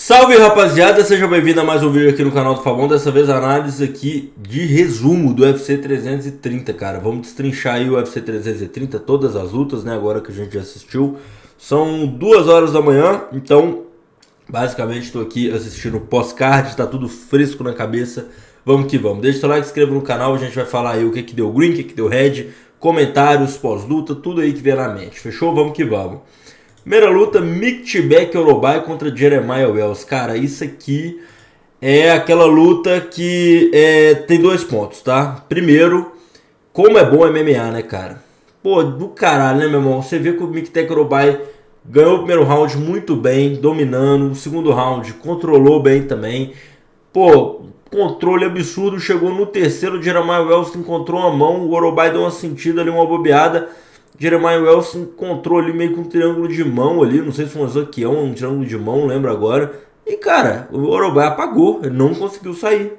Salve rapaziada, seja bem-vindo a mais um vídeo aqui no canal do Fabão. Dessa vez a análise aqui de resumo do UFC 330, cara. Vamos destrinchar aí o UFC 330, todas as lutas, né, agora que a gente já assistiu. São 2 horas da manhã, então basicamente estou aqui assistindo o pós-card, tá tudo fresco na cabeça. Vamos que vamos, deixa o like, se inscreva no canal, a gente vai falar aí o que deu green, o que deu red, comentários, pós-luta, tudo aí que vier na mente, fechou? Vamos que vamos. Primeira luta, Miktibek Orobai contra Jeremiah Wells. Cara, isso aqui é aquela luta que tem 2 pontos, tá? Primeiro, como é bom MMA, né, cara? Pô, do caralho, né, meu irmão? Você vê que o Miktibek Orobai ganhou o primeiro round muito bem, dominando. O segundo round controlou bem também. Pô, controle absurdo. Chegou no terceiro, o Jeremiah Wells encontrou a mão. O Orobai deu uma sentida ali, uma bobeada. Jeremiah Wells encontrou ali meio com um triângulo de mão ali, não sei se foi um zaquião, um triângulo de mão, não lembro agora. E cara, o Orobai apagou, ele não conseguiu sair.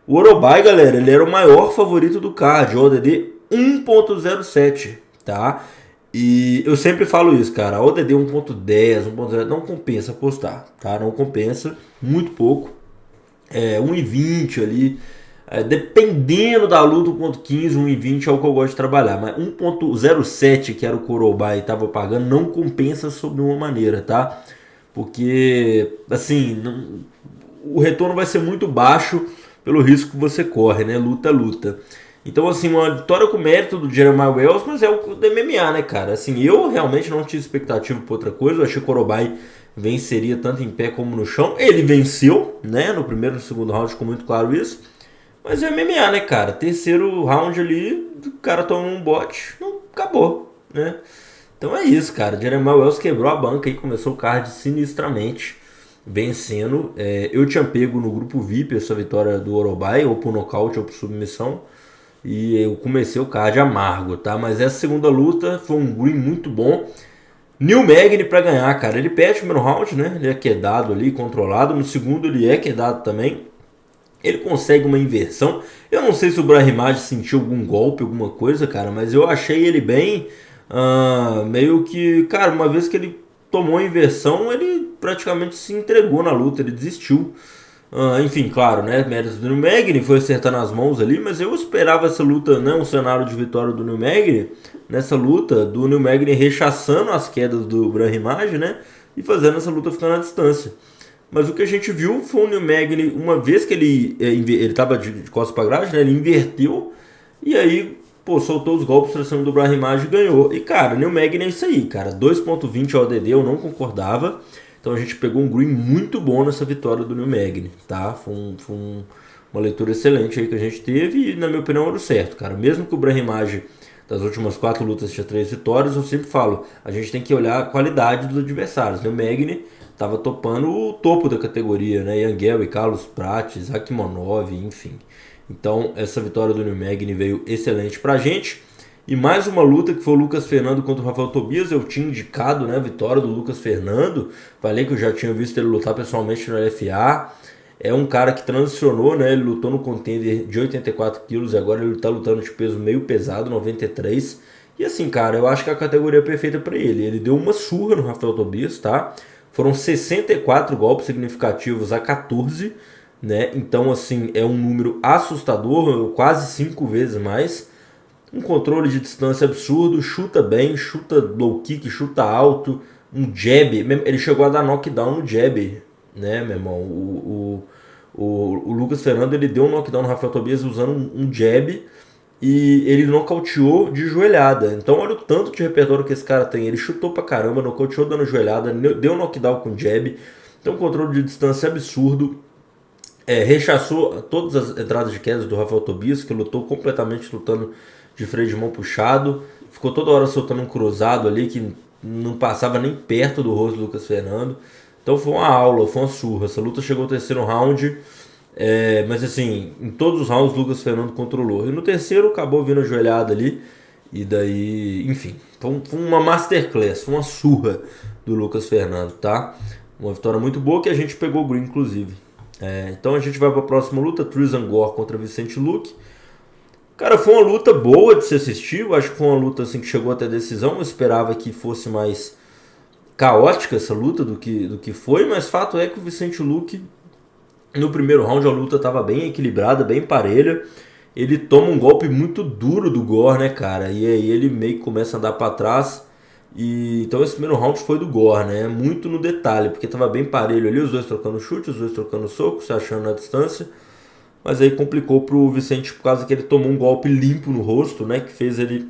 O Orobai, galera, ele era o maior favorito do card, ODD 1.07, tá? E eu sempre falo isso, cara, ODD 1.10, 1.0 não compensa apostar, tá? Não compensa, muito pouco. 1,20 ali. Dependendo da luta, 1.15, 1,20 é o que eu gosto de trabalhar. Mas 1.07, que era o Orobai e tava pagando, não compensa sob uma maneira, tá? Porque, assim, o retorno vai ser muito baixo pelo risco que você corre, né? Luta a luta. Então, assim, uma vitória com mérito do Jeremiah Wells, mas é o do MMA, né, cara? Assim, eu realmente não tinha expectativa por outra coisa. Eu achei que o Orobai venceria tanto em pé como no chão. Ele venceu, né? No primeiro e no segundo round ficou muito claro isso. Mas é MMA, né, cara? Terceiro round ali, o cara toma um bote, não acabou, né? Então é isso, cara. Jeremiah Wells quebrou a banca e começou o card sinistramente, vencendo. Eu tinha pego no grupo VIP essa vitória do Orobai, ou por nocaute ou por submissão. E eu comecei o card amargo, tá? Mas essa segunda luta foi um green muito bom. Neil Magny pra ganhar, cara. Ele perde o primeiro round, né? Ele é quedado ali, controlado. No segundo ele é quedado também. Ele consegue uma inversão. Eu não sei se o Brahimaj sentiu algum golpe, alguma coisa, cara, mas eu achei ele bem meio que, cara, uma vez que ele tomou a inversão, ele praticamente se entregou na luta, ele desistiu. Enfim, claro, né, méritos do Neil Magny, foi acertar nas mãos ali, mas eu esperava essa luta, né, um cenário de vitória do Neil Magny, nessa luta, do Neil Magny rechaçando as quedas do Brahimaj, né, e fazendo essa luta ficar na distância. Mas o que a gente viu foi o Neil Magny, uma vez que ele estava de costas para grade, né, ele inverteu e aí, pô, soltou os golpes pra cima do Brahimaj e ganhou. E cara, Neil Magny é isso aí, cara, 2.20 ODD eu não concordava, então a gente pegou um green muito bom nessa vitória do Neil Magny, tá? Foi uma leitura excelente aí que a gente teve e na minha opinião era o certo, cara. Mesmo que o Brahimaj das últimas 4 lutas tinha 3 vitórias, eu sempre falo, a gente tem que olhar a qualidade dos adversários. Neil Magny tava topando o topo da categoria, né? Ian Gary, Carlos Prates, Rakhmonov, enfim. Então, essa vitória do Neil Magny veio excelente pra gente. E mais uma luta que foi o Lucas Fernando contra o Rafael Tobias. Eu tinha indicado, né, a vitória do Lucas Fernando. Falei que eu já tinha visto ele lutar pessoalmente no LFA. É um cara que transicionou, né? Ele lutou no contender de 84 quilos e agora ele tá lutando de peso meio pesado, 93. E assim, cara, eu acho que a categoria é perfeita pra ele. Ele deu uma surra no Rafael Tobias, tá? Foram 64 golpes significativos a 14, né? Então, assim, é um número assustador, quase 5 vezes mais. Um controle de distância absurdo, chuta bem, chuta low kick, chuta alto, um jab. Ele chegou a dar knockdown no jab, né, meu irmão? O Lucas Fernando, ele deu um knockdown no Rafael Tobias usando um jab. E ele nocauteou de joelhada. Então olha o tanto de repertório que esse cara tem. Ele chutou pra caramba, nocauteou dando joelhada, deu knockdown com jab. Então controle de distância absurdo. Rechaçou todas as entradas de quedas do Rafael Tobias, que lutou completamente lutando de freio de mão puxado. Ficou toda hora soltando um cruzado ali que não passava nem perto do rosto do Lucas Fernando. Então foi uma aula, foi uma surra. Essa luta chegou ao terceiro round. Mas assim, em todos os rounds o Lucas Fernando controlou. E no terceiro acabou vindo a joelhada ali. E daí, enfim, foi uma masterclass, uma surra do Lucas Fernando, tá? Uma vitória muito boa que a gente pegou o green, inclusive. Então a gente vai para a próxima luta, Trizan Gore contra Vicente Luque. Cara, foi uma luta boa de se assistir. Eu acho que foi uma luta assim, que chegou até decisão. Eu esperava que fosse mais caótica essa luta do que foi, mas fato é que o Vicente Luque, no primeiro round, a luta estava bem equilibrada, bem parelha. Ele toma um golpe muito duro do Gore, né, cara? E aí ele meio que começa a andar para trás. E então esse primeiro round foi do Gore, né? Muito no detalhe, porque tava bem parelho ali, os dois trocando chute, os dois trocando soco, se achando na distância. Mas aí complicou pro Vicente por causa que ele tomou um golpe limpo no rosto, né? Que fez ele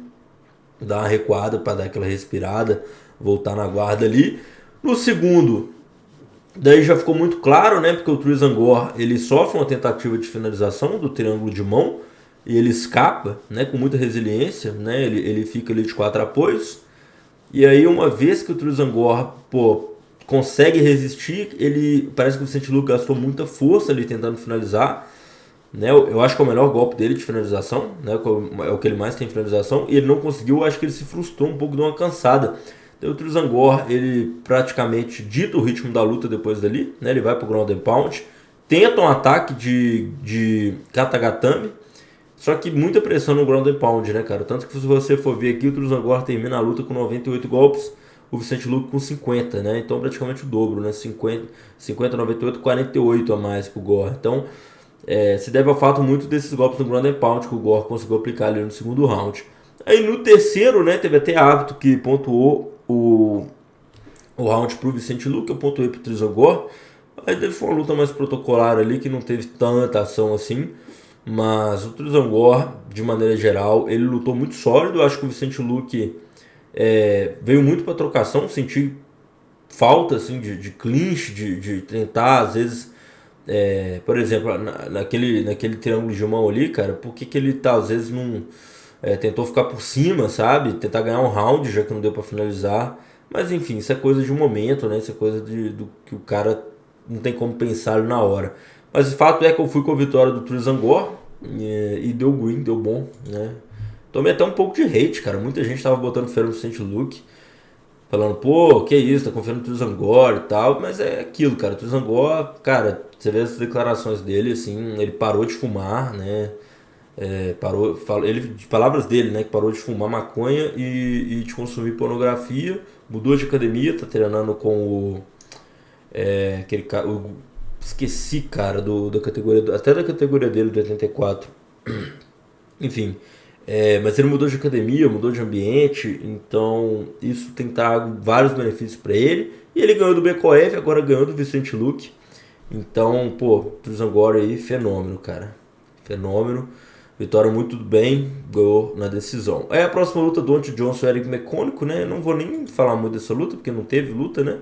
dar uma recuada para dar aquela respirada, voltar na guarda ali. No segundo, daí já ficou muito claro, né? Porque o Trizan Gore, ele sofre uma tentativa de finalização do triângulo de mão e ele escapa, né? Com muita resiliência, né? Ele fica ali de 4 apoios. E aí uma vez que o Trizan Gore, consegue resistir, ele parece que o Vicente Luque gastou muita força ali tentando finalizar. Né, eu acho que é o melhor golpe dele de finalização, né, é o que ele mais tem finalização, e ele não conseguiu. Eu acho que ele se frustrou um pouco, deu uma cansada. Então, o Trizan Gore, ele praticamente dita o ritmo da luta depois dali, né, ele vai pro ground and pound, tenta um ataque de katagatame, só que muita pressão no ground and pound, né, cara, tanto que se você for ver aqui, o Trizan Gore termina a luta com 98 golpes, o Vicente Luque com 50, né, então praticamente o dobro, né, 50, 98, 48 a mais pro Gore. Então se deve ao fato muito desses golpes no ground and pound que o Gore conseguiu aplicar ali no segundo round. Aí no terceiro, né, teve até hábito que pontuou o round pro Vicente Luque, eu pontuei pro Trizan Gore. Aí foi uma luta mais protocolar ali, que não teve tanta ação assim. Mas o Trizan Gore, de maneira geral, ele lutou muito sólido. Eu acho que o Vicente Luque veio muito pra trocação, senti falta assim, de clinch, de tentar às vezes... por exemplo, naquele triângulo de mão ali, cara, por que ele tá, às vezes não tentou ficar por cima, sabe? Tentar ganhar um round, já que não deu pra finalizar. Mas enfim, isso é coisa de um momento, né? Isso é coisa do que o cara não tem como pensar ali na hora. Mas o fato é que eu fui com a vitória do Trizan Gore e deu green, deu bom, né? Tomei até um pouco de hate, cara. Muita gente tava botando fé no Vicente Luque, falando, que isso, tá confiando no Trizan Gore e tal. Mas é aquilo, cara. O Trizan Gore, cara, você vê as declarações dele, assim, ele parou de fumar, né? De palavras dele, né? Que parou de fumar maconha e de consumir pornografia. Mudou de academia, tá treinando com aquele cara. Esqueci, cara, da categoria. Até da categoria dele, do 84. Enfim. Mas ele mudou de academia, mudou de ambiente, então isso tem trago vários benefícios para ele. E ele ganhou do BKF, agora ganhou do Vicente Luque. Então, Trizan Gore aí, fenômeno, cara. Fenômeno. Vitória muito bem, ganhou na decisão. Aí a próxima luta do Deontay Johnson e Eric Mecônico, né? Não vou nem falar muito dessa luta, porque não teve luta, né?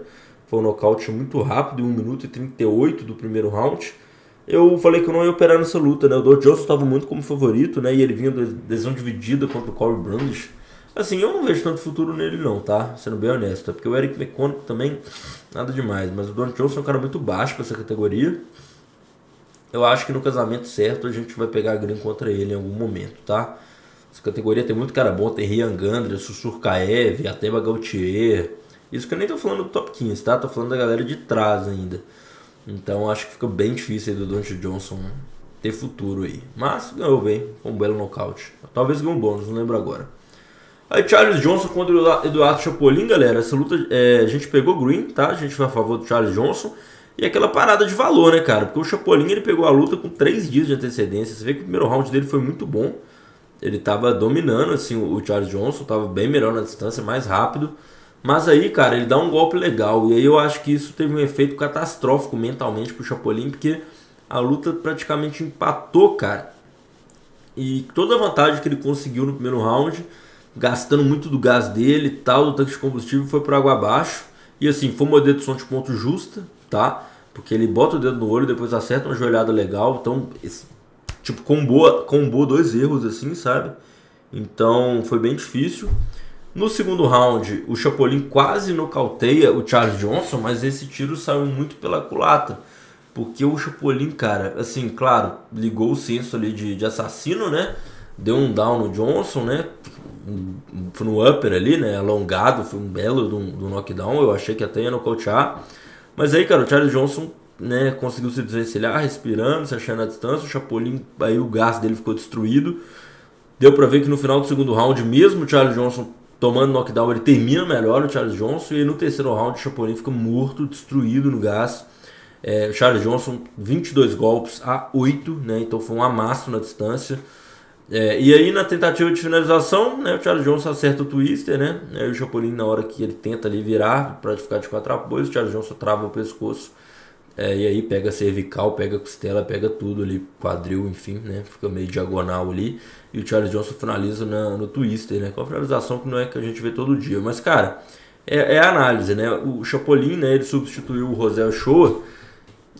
Foi um nocaute muito rápido, 1 minuto e 38 do primeiro round. Eu falei que eu não ia operar nessa luta, né? O Deontay Johnson estava muito como favorito, né? E ele vinha da decisão dividida contra o Corey Brandish. Assim, eu não vejo tanto futuro nele não, tá? Sendo bem honesto. Porque o Eric Mecônico também, nada demais. Mas o Deontay Johnson é um cara muito baixo para essa categoria. Eu acho que no casamento certo a gente vai pegar a green contra ele em algum momento, tá? Essa categoria tem muito cara bom. Tem Ryan Gandra, Sussurkaev, Ateba Gautier. Isso que eu nem tô falando do top 15, tá? Tô falando da galera de trás ainda. Então acho que fica bem difícil aí do Deontay Johnson ter futuro aí. Mas ganhou bem, foi um belo nocaute. Talvez ganhou um bônus, não lembro agora. Aí Charles Johnson contra o Eduardo Chapolin, galera. Essa luta a gente pegou green, tá? A gente foi a favor do Charles Johnson. E aquela parada de valor, né, cara? Porque o Chapolin ele pegou a luta com 3 dias de antecedência. Você vê que o primeiro round dele foi muito bom. Ele tava dominando, assim, o Charles Johnson. Tava bem melhor na distância, mais rápido. Mas aí, cara, ele dá um golpe legal. E aí eu acho que isso teve um efeito catastrófico mentalmente pro Chapolin, porque a luta praticamente empatou, cara. E toda a vantagem que ele conseguiu no primeiro round, gastando muito do gás dele e tal, do tanque de combustível, foi por água abaixo. E assim, foi uma dedução de ponto justa, tá? Porque ele bota o dedo no olho, depois acerta uma joelhada legal. Então, tipo, combou 2 erros, assim, sabe? Então, foi bem difícil. No segundo round, o Chapolin quase nocauteia o Charles Johnson, mas esse tiro saiu muito pela culatra. Porque o Chapolin, cara, assim, claro, ligou o senso ali de assassino, né? Deu um down no Johnson, né? Foi no upper ali, né? Alongado, foi um belo do knockdown. Eu achei que até ia nocautear. Mas aí, cara, o Charles Johnson, né, conseguiu se desvencilhar, respirando, se achando à distância. O Chapolin, aí o gás dele ficou destruído. Deu pra ver que no final do segundo round, mesmo o Charles Johnson tomando knockdown, ele termina melhor o Charles Johnson, e no terceiro round o Chapolin fica morto, destruído no gás. O Charles Johnson, 22 golpes a 8, né? Então foi um amasso na distância. E aí na tentativa de finalização, né, o Charles Johnson acerta o twister, né? O Chapolin, na hora que ele tenta ali virar para ficar de 4 apoios, o Charles Johnson trava o pescoço. E aí pega cervical, pega costela, pega tudo ali, quadril, enfim, né? Fica meio diagonal ali. E o Charles Johnson finaliza no twister, né? Com a finalização que não é que a gente vê todo dia. Mas, cara, é a análise, né? O Chapolin, né, ele substituiu o Rosel Shoa.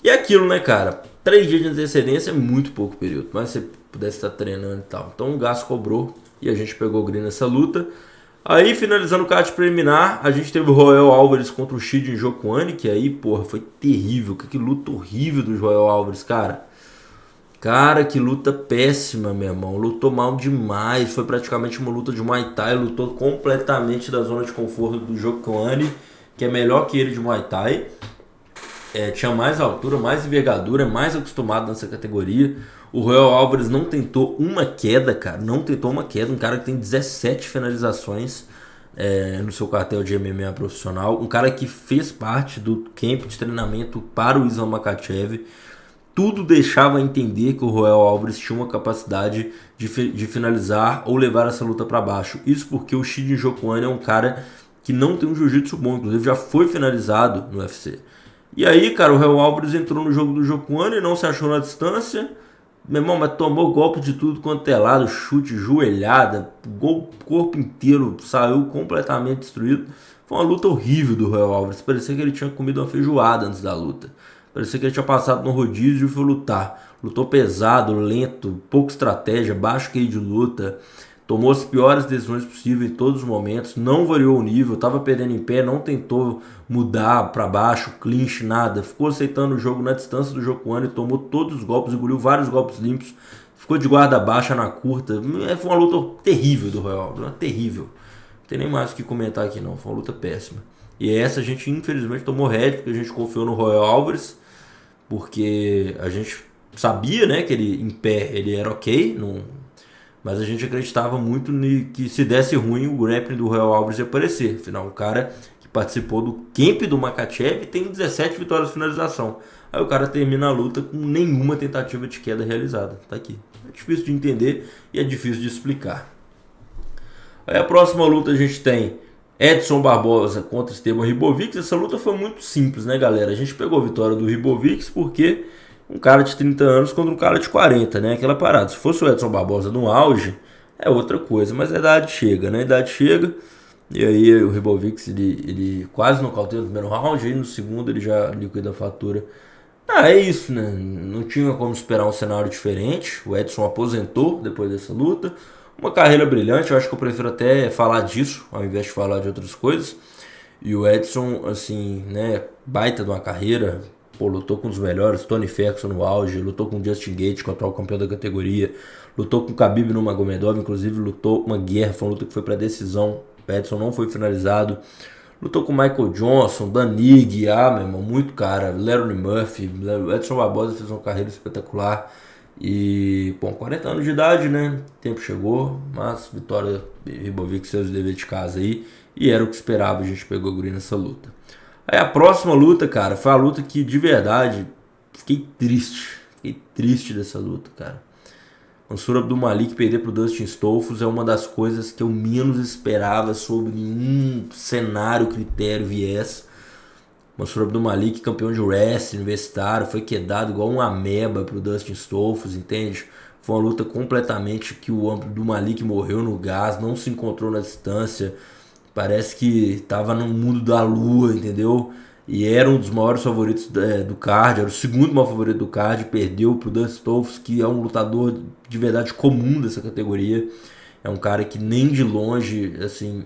E aquilo, né, cara? 3 dias de antecedência é muito pouco período. Mas você pudesse estar treinando e tal. Então o Gas cobrou e a gente pegou o green nessa luta. Aí, finalizando o card preliminar, a gente teve o Royal Álvares contra o Shiden Njokuani, que aí, porra, foi terrível. Que luta horrível do Royal Álvares, cara. Cara, que luta péssima, meu irmão. Lutou mal demais. Foi praticamente uma luta de Muay Thai. Lutou completamente da zona de conforto do Njokuani, que é melhor que ele de Muay Thai. Tinha mais altura, mais envergadura, mais acostumado nessa categoria. O Royal Álvares não tentou uma queda, cara. Não tentou uma queda. Um cara que tem 17 finalizações no seu cartel de MMA profissional. Um cara que fez parte do camp de treinamento para o Islam Makhachev. Tudo deixava entender que o Royal Álvares tinha uma capacidade de finalizar ou levar essa luta para baixo. Isso porque o Shiden Njokuani é um cara que não tem um jiu-jitsu bom. Inclusive já foi finalizado no UFC. E aí, cara, o Royal Álvares entrou no jogo do Njokuani, não se achou na distância. Meu irmão, mas tomou golpe de tudo quanto é lado, chute, joelhada, corpo inteiro, saiu completamente destruído. Foi uma luta horrível do Royal Álvares. Parecia que ele tinha comido uma feijoada antes da luta. Parecia que ele tinha passado no rodízio e foi lutar. Lutou pesado, lento, pouca estratégia, baixo QI de luta. Tomou as piores decisões possíveis em todos os momentos. Não variou o nível, estava perdendo em pé, não tentou mudar para baixo, clinch, nada. Ficou aceitando o jogo na distância do Njokuani, tomou todos os golpes, engoliu vários golpes limpos. Ficou de guarda baixa na curta. Foi uma luta terrível do Royal Álvares, terrível. Não tem nem mais o que comentar aqui não, foi uma luta péssima. E essa a gente infelizmente tomou head, porque a gente confiou no Royal Álvares, porque a gente sabia, né, que ele em pé ele era ok, mas a gente acreditava muito que se desse ruim o grappling do Royal Álvares ia aparecer. Afinal, um cara que participou do camp do Makhachev tem 17 vitórias de finalização. Aí o cara termina a luta com nenhuma tentativa de queda realizada. Tá aqui. É difícil de entender e é difícil de explicar. Aí a próxima luta a gente tem Edson Barbosa contra Esteban Ribovics. Essa luta foi muito simples, né, galera? A gente pegou a vitória do Ribovics porque um cara de 30 anos contra um cara de 40, né? Aquela parada. Se fosse o Edson Barbosa no auge, é outra coisa. Mas a idade chega, né? A idade chega. E aí o Ribovics, ele quase nocauteou no primeiro round. Aí no segundo ele já liquida a fatura. É isso, né? Não tinha como esperar um cenário diferente. O Edson aposentou depois dessa luta. Uma carreira brilhante. Eu acho que eu prefiro até falar disso, ao invés de falar de outras coisas. E o Edson, assim, né? Baita de uma carreira. Pô, lutou com os melhores, Tony Ferguson no auge, lutou com Justin Gaethje, que é o atual campeão da categoria, lutou com Khabib no Magomedov, inclusive lutou uma guerra, foi uma luta que foi para decisão, o Edson não foi finalizado, lutou com Michael Johnson, Danig, meu irmão, muito cara, Lerone Murphy, o Edson Barbosa fez uma carreira espetacular, e, bom, 40 anos de idade, né, o tempo chegou, mas vitória Ribovics fez o dever de casa aí, e era o que esperava, a gente pegou o green nessa luta. Aí a próxima luta, cara, foi a luta que de verdade fiquei triste dessa luta, cara. Mansur Abdulmalik perder pro Dustin Stolfus é uma das coisas que eu menos esperava sobre um cenário, critério, viés. Mansur Abdulmalik, campeão de wrestling universitário, foi quedado igual um ameba pro Dustin Stolfus, entende? Foi uma luta completamente que o Abdulmalik morreu no gás, não se encontrou na distância. Parece que tava no mundo da lua, entendeu? E era um dos maiores favoritos do card, era o segundo maior favorito do card, perdeu pro Dustin Stolfus, que é um lutador de verdade comum dessa categoria. É um cara que nem de longe, assim,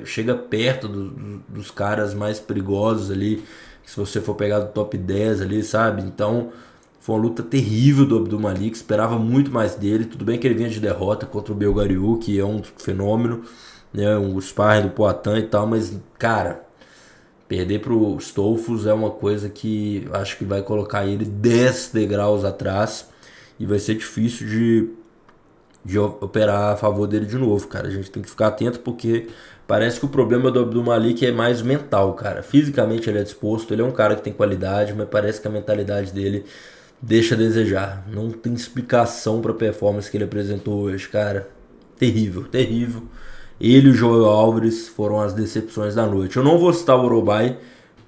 chega perto dos caras mais perigosos ali, se você for pegar do top 10 ali, sabe? Então, foi uma luta terrível do Abdulmalik, esperava muito mais dele. Tudo bem que ele vinha de derrota contra o Belgariu, que é um fenômeno, né, um sparring do Poatan e tal, mas, cara, perder pro Stolfus é uma coisa que acho que vai colocar ele 10 degraus atrás e vai ser difícil de operar a favor dele de novo, cara. A gente tem que ficar atento porque Parece que o problema do Abdulmalik é mais mental, cara. Fisicamente ele é disposto, ele é um cara que tem qualidade, mas parece que a mentalidade dele deixa a desejar. Não tem explicação pra performance que ele apresentou hoje, cara. Terrível, terrível. Ele e o Joel Álvares foram as decepções da noite. Eu não vou citar o Orobai,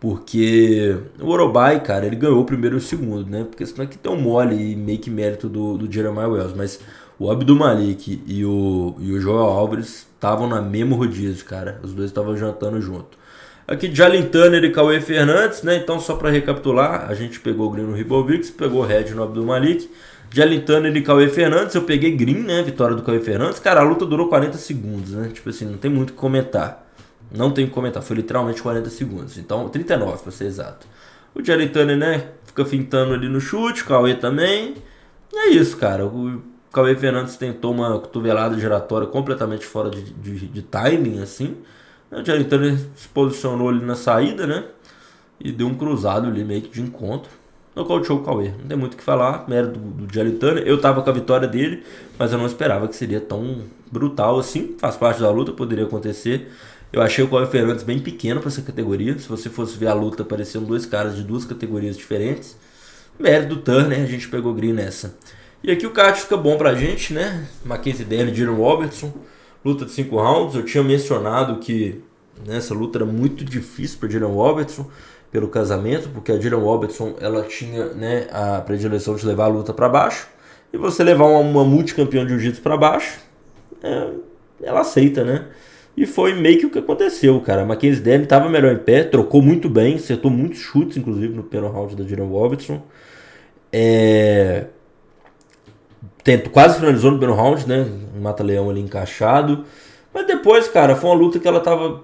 porque o Orobai, cara, ele ganhou o primeiro e o segundo, né? Porque senão aqui tem um mole e meio que mérito do Jeremiah Wells. Mas o Abdulmalik e o Joel Álvares estavam na mesma rodízio, cara. Os dois estavam jantando junto. Aqui Jalen Turner e Cauê Fernandes, né? Então só para recapitular, a gente pegou o green no Ribovics, pegou o red no Abdulmalik. Jalen Turner e Cauê Fernandes, eu peguei green, né? Vitória do Cauê Fernandes. Cara, a luta durou 40 segundos, né? Tipo assim, não tem muito o que comentar. Não tem o que comentar, foi literalmente 40 segundos. Então, 39 para ser exato. O Jalen Turner, né? Fica fintando ali no chute, o Cauê também. E é isso, cara. O Cauê Fernandes tentou uma cotovelada giratória completamente fora de timing, assim. O Jalen Turner se posicionou ali na saída, né? E deu um cruzado ali meio que de encontro. Nocauteou o Cauê. Não tem muito o que falar. Mérito do Jalen Turner. Eu tava com a vitória dele, mas eu não esperava que seria tão brutal assim. Faz parte da luta, poderia acontecer. Eu achei o Cauê Fernandes bem pequeno para essa categoria. Se você fosse ver a luta, pareciam dois caras de duas categorias diferentes. Mérito do Turner, a gente pegou green nessa. E aqui o card fica bom pra gente, né? Mackenzie Dern e Dylan Robertson. Luta de 5 rounds. Eu tinha mencionado que essa luta era muito difícil para Dylan Robertson pelo casamento, porque a Dylan Robertson ela tinha, né, a predileção de levar a luta para baixo. E você levar uma multicampeã de jiu-jitsu para baixo, ela aceita, né? E foi meio que o que aconteceu, cara. A Mackenzie Dern estava melhor em pé, trocou muito bem, acertou muitos chutes, inclusive, no primeiro round da Dylan Robertson. Quase finalizou no primeiro round, né? Um mata-leão ali encaixado. Mas depois, cara, foi uma luta que ela tava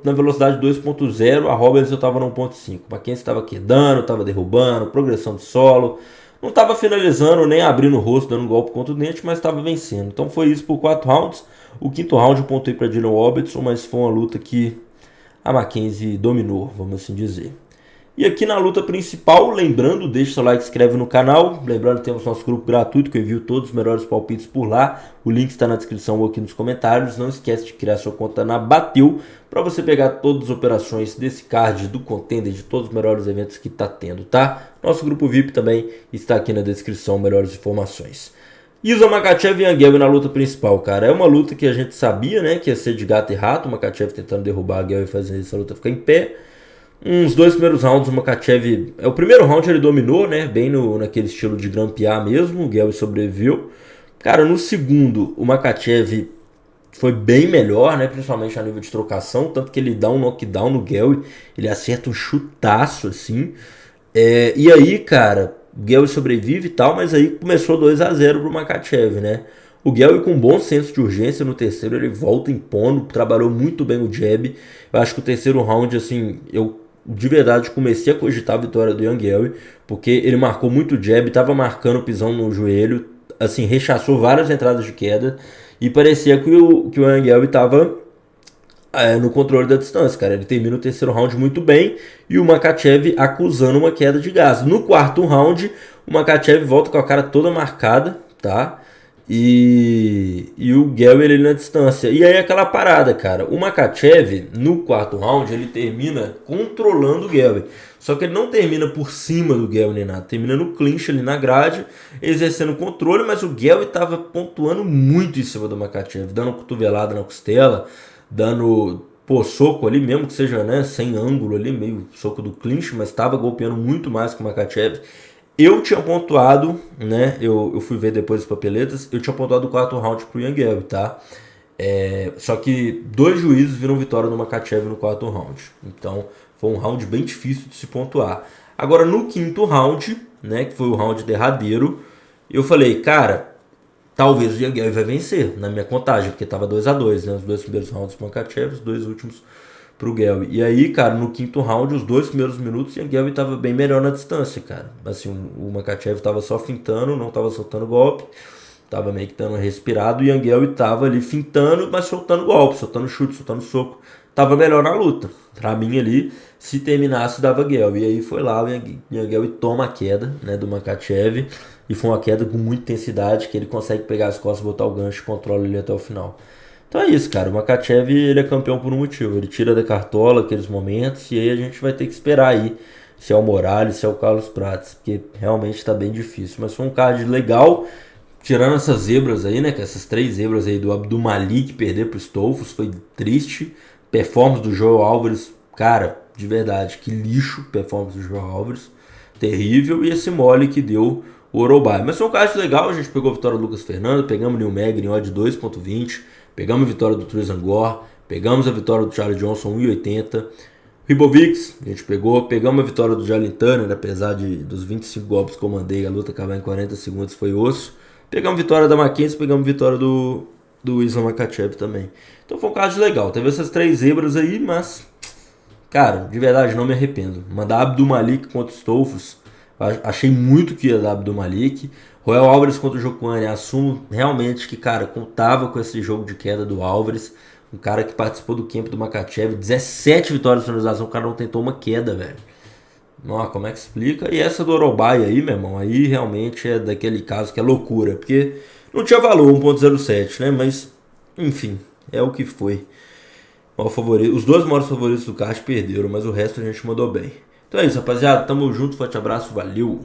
na velocidade 2.0, a Robertson tava no 1.5. O Mackenzie tava quedando, tava derrubando, progressão de solo. Não tava finalizando, nem abrindo o rosto, dando um golpe contundente, mas tava vencendo. Então foi isso por 4 rounds. O quinto round eu pontei pra Dylan Robertson, mas foi uma luta que a Mackenzie dominou, vamos assim dizer. E aqui na luta principal, lembrando, deixa seu like, se inscreve no canal. Lembrando que temos nosso grupo gratuito, que eu envio todos os melhores palpites por lá. O link está na descrição ou aqui nos comentários. Não esquece de criar sua conta na Bateu, para você pegar todas as operações desse card, do Contender, de todos os melhores eventos que está tendo, tá? Nosso grupo VIP também está aqui na descrição, melhores informações. Islam Makhachev e Yanguel na luta principal, cara. É uma luta que a gente sabia, né, que ia ser de gato e rato. O Makhachev tentando derrubar a Yanguel e fazer essa luta ficar em pé. Uns dois primeiros rounds o Makhachev... O primeiro round ele dominou, né? Bem naquele estilo de grampear mesmo. O Yanguel sobreviveu. Cara, no segundo o Makhachev foi bem melhor, né? Principalmente a nível de trocação. Tanto que ele dá um knockdown no Yanguel. Ele acerta um chutaço, assim. E aí, cara, o Yanguel sobrevive e tal. Mas aí começou 2-0 pro Makhachev, né? O Yanguel com bom senso de urgência no terceiro. Ele volta impondo. Trabalhou muito bem o jab. Eu acho que o terceiro round, assim... Eu de verdade comecei a cogitar a vitória do Yanguel, porque ele marcou muito jab, estava marcando o pisão no joelho, assim, rechaçou várias entradas de queda e parecia que o Yanguel estava no controle da distância, cara. Ele termina o terceiro round muito bem e o Makhachev acusando uma queda de gás. No quarto round, o Makhachev volta com a cara toda marcada, tá? E o Yanguel ele na distância. E aí aquela parada, cara. O Makhachev, no quarto round, ele termina controlando o Yanguel. Só que ele não termina por cima do Yanguel nem nada. Termina no clinch ali na grade, exercendo controle. Mas o Yanguel estava pontuando muito em cima do Makhachev. Dando cotovelada na costela, dando soco ali, mesmo que seja, né, sem ângulo ali, meio soco do clinch. Mas estava golpeando muito mais que o Makhachev. Eu tinha pontuado, né? Eu fui ver depois as papeletas. Eu tinha pontuado o quarto round pro Yanguel, tá? Só que 2 juízes viram vitória no Makhachev no quarto round. Então foi um round bem difícil de se pontuar. Agora no quinto round, né? Que foi o round derradeiro, eu falei, cara, talvez o Yanguel vai vencer na minha contagem, porque tava 2-2, né? Os 2 primeiros rounds pro Makhachev, os 2 últimos pro Yanguel. E aí, cara, no quinto round, os 2 primeiros minutos, o Yanguel estava bem melhor na distância, cara. Assim, o Makhachev estava só fintando, não estava soltando golpe, estava meio que dando respirado. O Yanguel estava ali fintando, mas soltando golpe, soltando chute, soltando soco. Tava melhor na luta. Pra mim ali, se terminasse, dava Yanguel. E aí foi lá o Yanguel e toma a queda, né, do Makhachev. E foi uma queda com muita intensidade, que ele consegue pegar as costas, botar o gancho e controla ele até o final. Então é isso, cara. O Makachev, ele é campeão por um motivo. Ele tira da cartola aqueles momentos e aí a gente vai ter que esperar aí se é o Morales, se é o Carlos Prates, porque realmente tá bem difícil. Mas foi um card legal, tirando essas zebras aí, né? Que essas três zebras aí do Abdulmalik perder pro Stolfos foi triste. Performance do Joel Álvares, cara, de verdade, que lixo performance do Joel Álvares. Terrível. E esse mole que deu o Orobai. Mas foi um card legal, a gente pegou a vitória do Lucas Fernando, pegamos o Neil Magny em odd 2.20, pegamos a vitória do Tristan Gore, pegamos a vitória do Charlie Johnson 1.80. Ribovics, a gente pegamos a vitória do Jalen Turner, apesar dos 25 golpes que eu mandei, a luta acabar em 40 segundos foi osso. Pegamos a vitória da Mackenzie, pegamos a vitória do Islam Makachev também. Então foi um caso legal, teve essas três zebras aí, mas, cara, de verdade não me arrependo. Mandar Abdulmalik contra o Stolfos, achei muito que ia dar Abdulmalik. Royal Álvares contra o Jokuani, assumo realmente que, cara, contava com esse jogo de queda do Álvares. Um cara que participou do camp do Makachev, 17 vitórias de finalização, o cara não tentou uma queda, velho. Nossa, como é que explica? E essa do Orobai aí, meu irmão, aí realmente é daquele caso que é loucura, porque não tinha valor 1.07, né? Mas, enfim, é o que foi. Os dois maiores favoritos do kart perderam, mas o resto a gente mandou bem. Então é isso, rapaziada. Tamo junto, forte abraço, valeu!